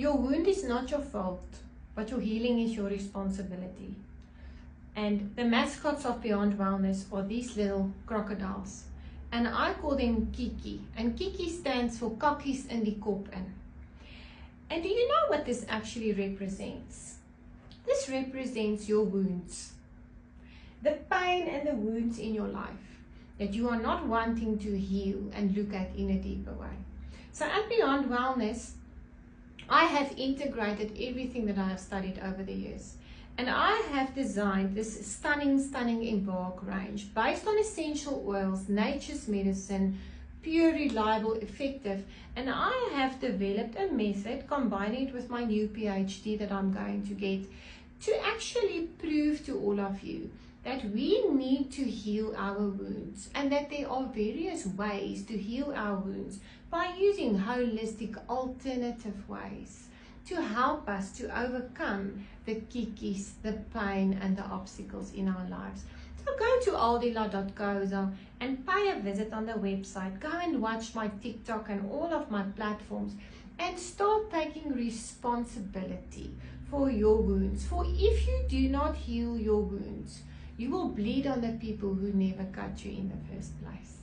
Your wound is not your fault, but your healing is your responsibility. And the mascots of Beyond Wellness are these little crocodiles. And I call them Kiki. And Kiki stands for Kakkies in die Kop in. And do you know what this actually represents? This represents your wounds. The pain and the wounds in your life that you are not wanting to heal and look at in a deeper way. So at Beyond Wellness, I have integrated everything that I have studied over the years. And I have designed this stunning Embark range based on essential oils, nature's medicine, pure, reliable, effective. And I have developed a method, combining it with my new PhD that I'm going to get, to actually prove to all of you that we need to heal our wounds, and that there are various ways to heal our wounds by using holistic alternative ways to help us to overcome the kikis, the pain and the obstacles in our lives. So go to aldila.co.za and pay a visit on the website. Go and watch my TikTok and all of my platforms and start taking responsibility for your wounds. For if you do not heal your wounds, you will bleed on the people who never cut you in the first place.